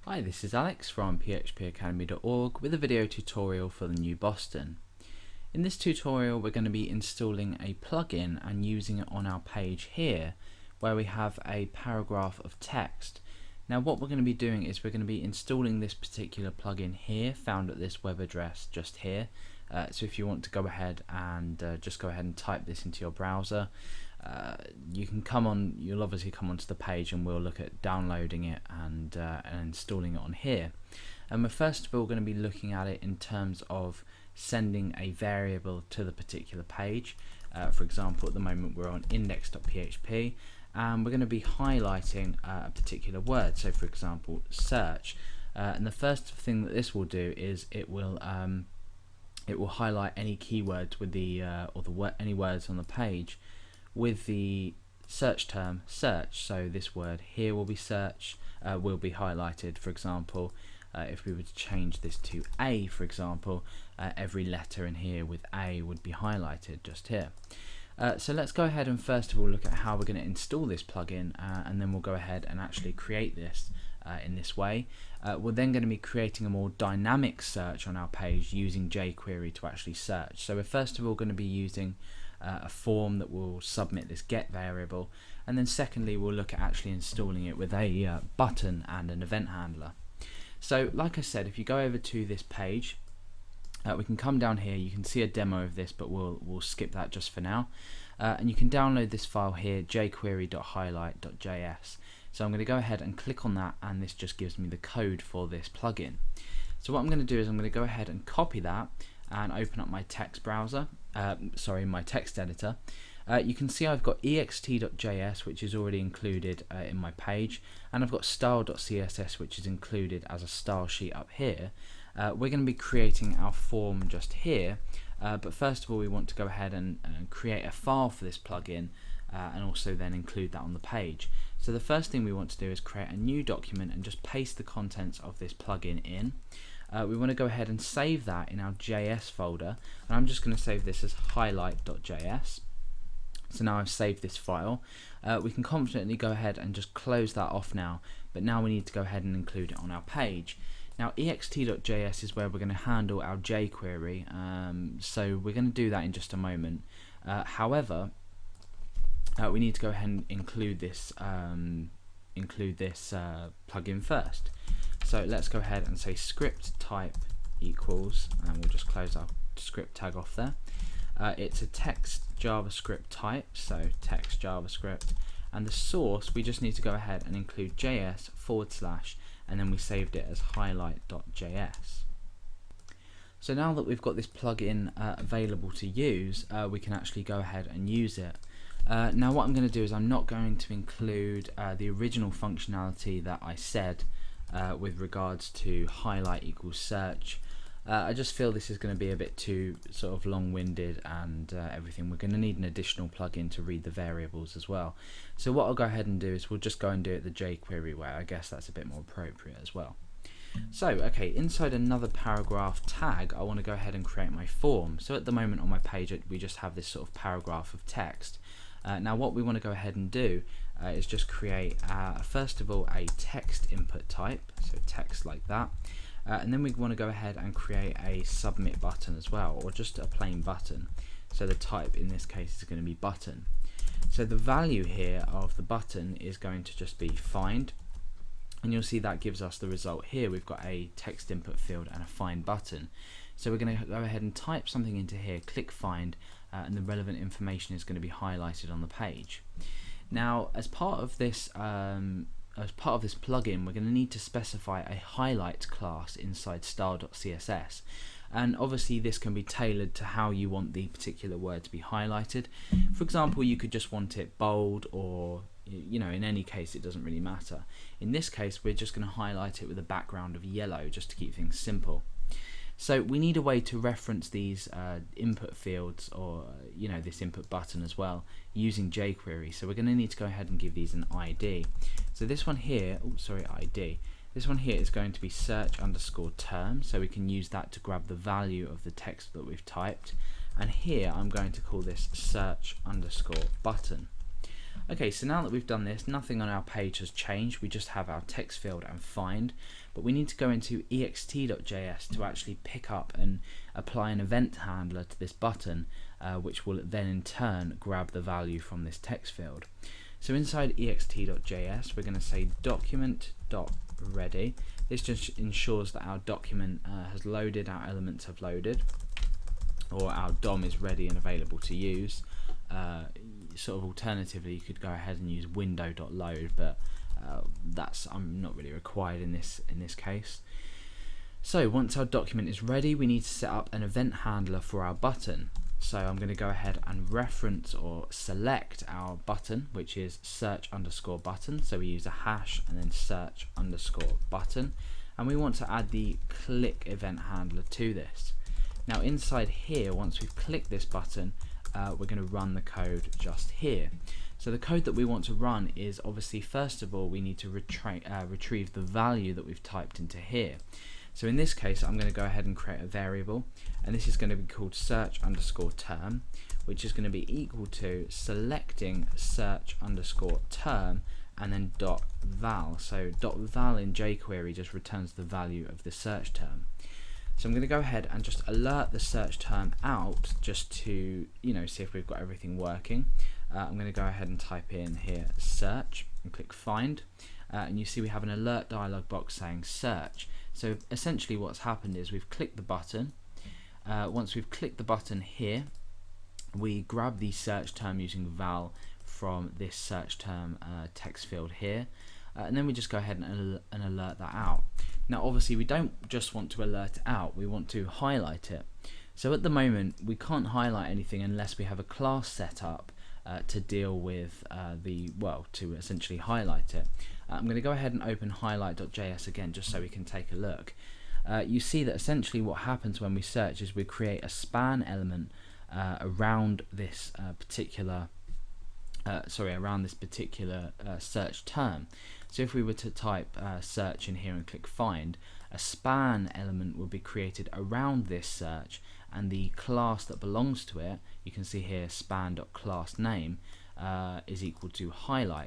Hi, this is Alex from phpacademy.org with a video tutorial for the new Boston. In this tutorial we're going to be installing a plugin and using it on our page here where we have a paragraph of text. Now what we're going to be doing is we're going to be installing this particular plugin here, found at this web address just here. So if you want to go ahead and just go ahead and type this into your browser, you'll obviously come onto the page and we'll look at downloading it and installing it on here. And we're first of all going to be looking at it in terms of sending a variable to the particular page. For example, at the moment we're on index.php and we're going to be highlighting a particular word. So for example, search. And the first thing that this will do is it will highlight any keywords with any words on the page with the search term search. So this word here will be search, will be highlighted. For example, if we were to change this to A, for example, every letter in here with A would be highlighted just here. So let's go ahead and first of all look at how we're going to install this plugin, and then we'll go ahead and actually create this in this way. We're then going to be creating a more dynamic search on our page using jQuery to actually search. So we're first of all going to be using a form that will submit this get variable, and then secondly we'll look at actually installing it with a button and an event handler. So like I said, if you go over to this page, we can come down here, you can see a demo of this, but we'll skip that just for now, and you can download this file here, jQuery.highlight.js. So I'm going to go ahead and click on that, and this just gives me the code for this plugin. So what I'm going to do is I'm going to go ahead and copy that and open up my text browser, my text editor. You can see I've got ext.js, which is already included in my page, and I've got style.css, which is included as a style sheet up here. We're going to be creating our form just here, but first of all we want to go ahead and create a file for this plugin, and also then include that on the page. So the first thing we want to do is create a new document and just paste the contents of this plugin in. We want to go ahead and save that in our JS folder, and I'm just going to save this as highlight.js. So now I've saved this file. We can confidently go ahead and just close that off now, but now we need to go ahead and include it on our page. Now ext.js is where we're going to handle our jQuery, so we're going to do that in just a moment. However, we need to go ahead and include this plugin first. So let's go ahead and say script type equals, and we'll just close our script tag off there. It's a text JavaScript type, so text JavaScript, and the source we just need to go ahead and include JS / and then we saved it as highlight.js. So now that we've got this plugin available to use, we can actually go ahead and use it. Now what I'm going to do is I'm not going to include the original functionality that I said with regards to highlight equals search. I just feel this is going to be a bit too sort of long-winded and everything. We're going to need an additional plugin to read the variables as well. So what I'll go ahead and do is we'll just go and do it the jQuery way. I guess that's a bit more appropriate as well. So okay, inside another paragraph tag I want to go ahead and create my form. So at the moment on my page we just have this sort of paragraph of text. Now what we want to go ahead and do is just create first of all a text input type, so text like that. And then we want to go ahead and create a submit button as well, or just a plain button. So the type in this case is going to be button. So the value here of the button is going to just be find, and you'll see that gives us the result here. We've got a text input field and a find button. So we're going to go ahead and type something into here, click find, and the relevant information is going to be highlighted on the page. Now as part of this plugin, we're going to need to specify a highlight class inside style.css, and obviously this can be tailored to how you want the particular word to be highlighted. For example, you could just want it bold, or in any case it doesn't really matter. In this case we're just going to highlight it with a background of yellow just to keep things simple. So we need a way to reference these input fields, or this input button as well, using jQuery. So we're going to need to go ahead and give these an ID. So this one here, ID. This one here is going to be search_term, so we can use that to grab the value of the text that we've typed. And here I'm going to call this search_button. Okay, so now that we've done this, nothing on our page has changed. We just have our text field and find, but we need to go into ext.js to actually pick up and apply an event handler to this button, which will then in turn grab the value from this text field. So inside ext.js, we're going to say document.ready. This just ensures that our document has loaded, our elements have loaded, or our DOM is ready and available to use. Sort of alternatively, you could go ahead and use window.load, but that's not really required in this case. So once our document is ready, we need to set up an event handler for our button. So I'm going to go ahead and reference or select our button, which is search_button. So we use a hash and then search_button, and we want to add the click event handler to this. Now inside here, once we've clicked this button, we're going to run the code just here. So the code that we want to run is obviously, first of all, we need to retrieve the value that we've typed into here. So in this case, I'm going to go ahead and create a variable, and this is going to be called search_term, which is going to be equal to selecting search_term and then .val. So .val in jQuery just returns the value of the search term. So I'm going to go ahead and just alert the search term out just to see if we've got everything working. I'm going to go ahead and type in here search and click find, and you see we have an alert dialog box saying search. So essentially what's happened is we've clicked the button. Once we've clicked the button here, we grab the search term using val from this search term text field here, and then we just go ahead and alert that out. Now obviously we don't just want to alert it out, we want to highlight it. So at the moment we can't highlight anything unless we have a class set up to deal with to essentially highlight it. I'm going to go ahead and open highlight.js again just so we can take a look. You see that essentially what happens when we search is we create a span element around this particular search term. So if we were to type search in here and click find, a span element will be created around this search, and the class that belongs to it, you can see here span.className, is equal to highlight.